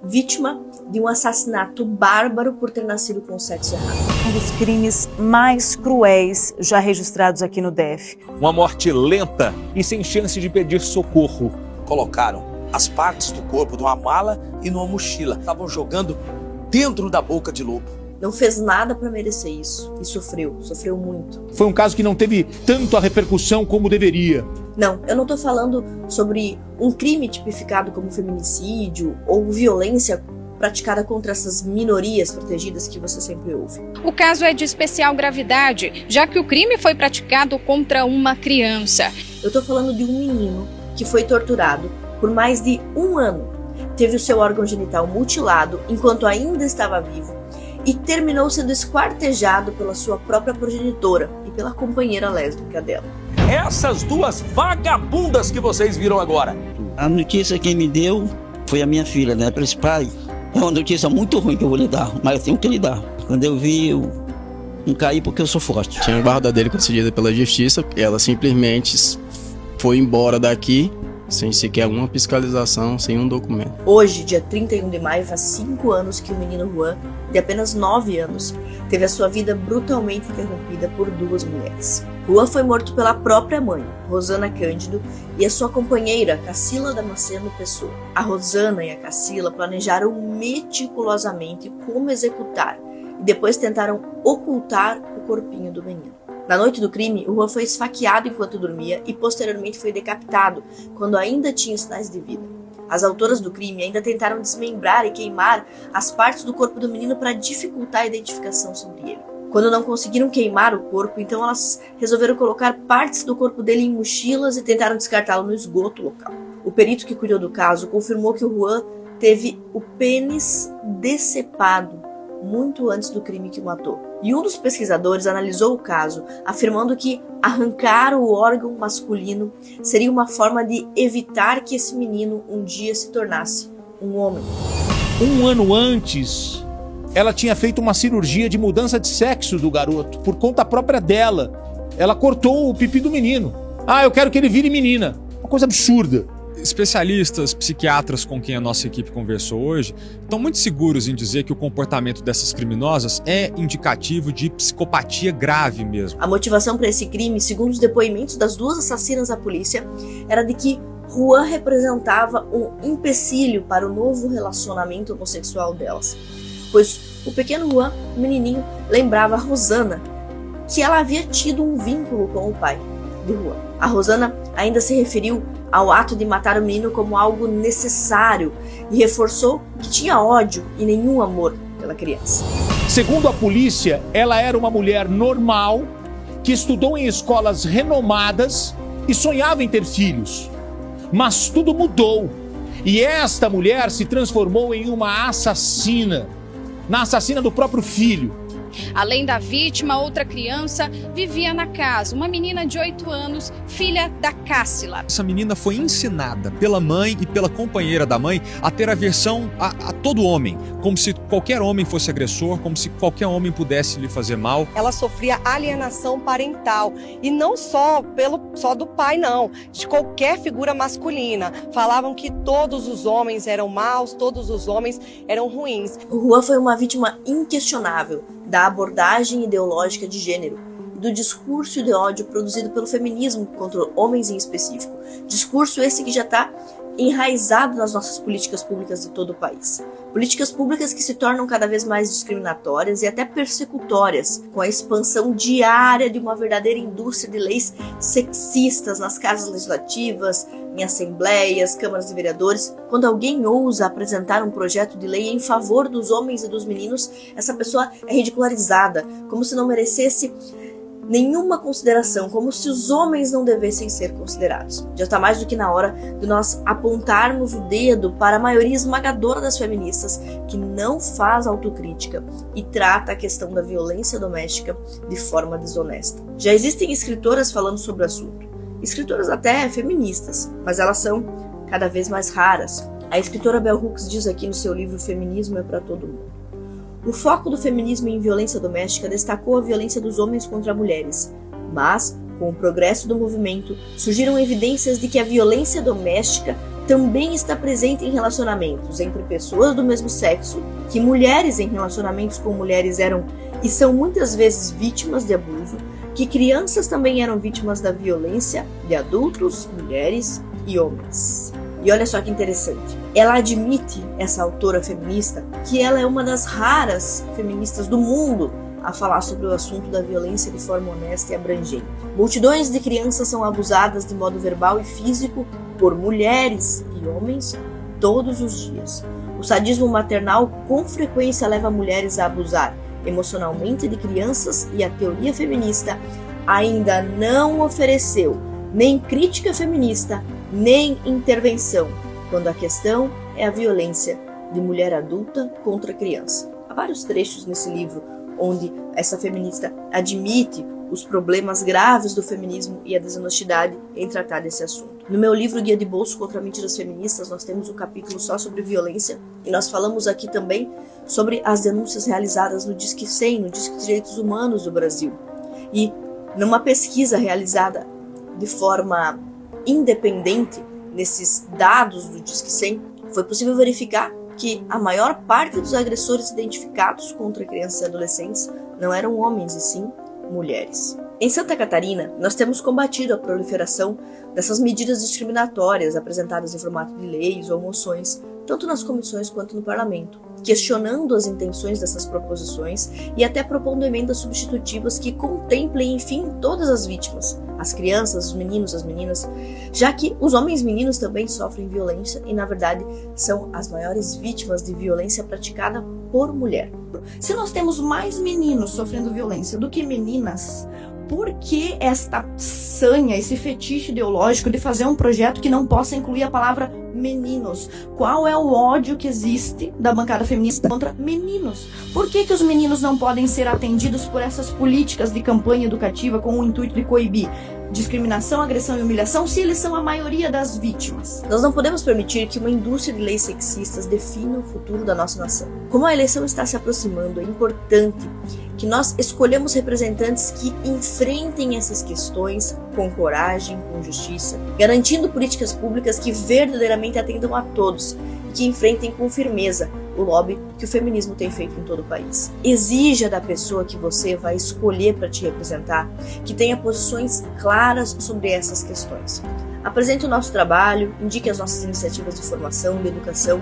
vítima de um assassinato bárbaro por ter nascido com o sexo errado. Um dos crimes mais cruéis já registrados aqui no DF. Uma morte lenta e sem chance de pedir socorro. Colocaram as partes do corpo numa mala e numa mochila. Estavam jogando dentro da boca de lobo. Não fez nada para merecer isso e sofreu muito. Foi um caso que não teve tanto a repercussão como deveria. Não, eu não tô falando sobre um crime tipificado como feminicídio ou violência praticada contra essas minorias protegidas que você sempre ouve. O caso é de especial gravidade, já que o crime foi praticado contra uma criança. Eu tô falando de um menino que foi torturado por mais de 1 ano, teve o seu órgão genital mutilado enquanto ainda estava vivo e terminou sendo esquartejado pela sua própria progenitora e pela companheira lésbica dela. Essas duas vagabundas que vocês viram agora. A notícia que me deu foi a minha filha, né? Para esse pai, é uma notícia muito ruim que eu vou lhe dar, mas eu tenho que lhe dar. Quando eu vi, eu não caí porque eu sou forte. Tinha a guarda dele concedida pela justiça, ela simplesmente foi embora daqui, sem sequer uma fiscalização, sem um documento. Hoje, dia 31 de maio, faz 5 anos que o menino Juan, de apenas 9 anos, teve a sua vida brutalmente interrompida por 2 mulheres. Juan foi morto pela própria mãe, Rosana Cândido, e a sua companheira, Cacila Damasceno Pessoa. A Rosana e a Cacila planejaram meticulosamente como executar e depois tentaram ocultar o corpinho do menino. Na noite do crime, o Juan foi esfaqueado enquanto dormia e posteriormente foi decapitado, quando ainda tinha sinais de vida. As autoras do crime ainda tentaram desmembrar e queimar as partes do corpo do menino para dificultar a identificação sobre ele. Quando não conseguiram queimar o corpo, então elas resolveram colocar partes do corpo dele em mochilas e tentaram descartá-lo no esgoto local. O perito que cuidou do caso confirmou que o Juan teve o pênis decepado muito antes do crime que o matou. E um dos pesquisadores analisou o caso, afirmando que arrancar o órgão masculino seria uma forma de evitar que esse menino um dia se tornasse um homem. 1 ano antes, ela tinha feito uma cirurgia de mudança de sexo do garoto, por conta própria dela. Ela cortou o pipi do menino. Ah, eu quero que ele vire menina. Uma coisa absurda. Especialistas, psiquiatras com quem a nossa equipe conversou hoje estão muito seguros em dizer que o comportamento dessas criminosas é indicativo de psicopatia grave mesmo. A motivação para esse crime, segundo os depoimentos das 2 assassinas à polícia, era de que Juan representava um empecilho para o novo relacionamento homossexual delas. Pois o pequeno Juan, o menininho, lembrava a Rosana, que ela havia tido um vínculo com o pai de Juan. A Rosana ainda se referiu ao ato de matar o menino como algo necessário e reforçou que tinha ódio e nenhum amor pela criança. Segundo a polícia, ela era uma mulher normal, que estudou em escolas renomadas e sonhava em ter filhos. Mas tudo mudou e esta mulher se transformou em uma assassina, na assassina do próprio filho. Além da vítima, outra criança vivia na casa, uma menina de 8 anos, filha da Cacila. Essa menina foi ensinada pela mãe e pela companheira da mãe a ter aversão a todo homem, como se qualquer homem fosse agressor, como se qualquer homem pudesse lhe fazer mal. Ela sofria alienação parental, e não só do pai não, de qualquer figura masculina. Falavam que todos os homens eram maus, todos os homens eram ruins. O Juan foi uma vítima inquestionável da abordagem ideológica de gênero e do discurso de ódio produzido pelo feminismo contra homens em específico. Discurso esse que já está enraizado nas nossas políticas públicas de todo o país. Políticas públicas que se tornam cada vez mais discriminatórias e até persecutórias, com a expansão diária de uma verdadeira indústria de leis sexistas nas casas legislativas, em assembleias, câmaras de vereadores. Quando alguém ousa apresentar um projeto de lei em favor dos homens e dos meninos, essa pessoa é ridicularizada, como se não merecesse nenhuma consideração, como se os homens não devessem ser considerados. Já está mais do que na hora de nós apontarmos o dedo para a maioria esmagadora das feministas que não faz autocrítica e trata a questão da violência doméstica de forma desonesta. Já existem escritoras falando sobre o assunto, escritoras até feministas, mas elas são cada vez mais raras. A escritora Bell Hooks diz aqui no seu livro Feminismo é para Todo Mundo: o foco do feminismo em violência doméstica destacou a violência dos homens contra mulheres, mas, com o progresso do movimento, surgiram evidências de que a violência doméstica também está presente em relacionamentos entre pessoas do mesmo sexo, que mulheres em relacionamentos com mulheres eram e são muitas vezes vítimas de abuso, que crianças também eram vítimas da violência de adultos, mulheres e homens. E olha só que interessante, ela admite, essa autora feminista, que ela é uma das raras feministas do mundo a falar sobre o assunto da violência de forma honesta e abrangente. Multidões de crianças são abusadas de modo verbal e físico por mulheres e homens todos os dias. O sadismo maternal com frequência leva mulheres a abusar emocionalmente de crianças e a teoria feminista ainda não ofereceu nem crítica feminista, nem intervenção, quando a questão é a violência de mulher adulta contra criança. Há vários trechos nesse livro onde essa feminista admite os problemas graves do feminismo e a desonestidade em tratar desse assunto. No meu livro Guia de Bolso contra Mentiras Feministas, nós temos um capítulo só sobre violência e nós falamos aqui também sobre as denúncias realizadas no Disque 100, no Disque Direitos Humanos do Brasil. E numa pesquisa realizada de forma independente nesses dados do Disque 100, foi possível verificar que a maior parte dos agressores identificados contra crianças e adolescentes não eram homens, e sim mulheres. Em Santa Catarina, nós temos combatido a proliferação dessas medidas discriminatórias apresentadas em formato de leis ou moções, tanto nas comissões quanto no parlamento, questionando as intenções dessas proposições e até propondo emendas substitutivas que contemplem, enfim, todas as vítimas, as crianças, os meninos, as meninas, já que os homens meninos também sofrem violência e, na verdade, são as maiores vítimas de violência praticada por mulher. Se nós temos mais meninos sofrendo violência do que meninas, por que esta sanha, esse fetiche ideológico de fazer um projeto que não possa incluir a palavra meninos? Qual é o ódio que existe da bancada feminista contra meninos? Por que os meninos não podem ser atendidos por essas políticas de campanha educativa com o intuito de coibir discriminação, agressão e humilhação, se eles são a maioria das vítimas? Nós não podemos permitir que uma indústria de leis sexistas defina o futuro da nossa nação. Como a eleição está se aproximando, é importante que nós escolhamos representantes que enfrentem essas questões com coragem, com justiça, garantindo políticas públicas que verdadeiramente atendam a todos e que enfrentem com firmeza o lobby que o feminismo tem feito em todo o país. Exija da pessoa que você vai escolher para te representar que tenha posições claras sobre essas questões. Apresente o nosso trabalho, indique as nossas iniciativas de formação, de educação,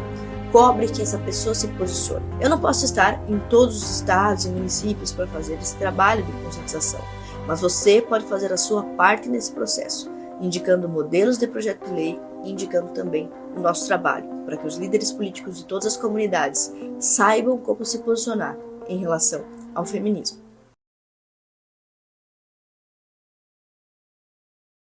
cobre que essa pessoa se posicione. Eu não posso estar em todos os estados e municípios para fazer esse trabalho de conscientização, mas você pode fazer a sua parte nesse processo, indicando modelos de projeto de lei e indicando também o nosso trabalho, para que os líderes políticos de todas as comunidades saibam como se posicionar em relação ao feminismo.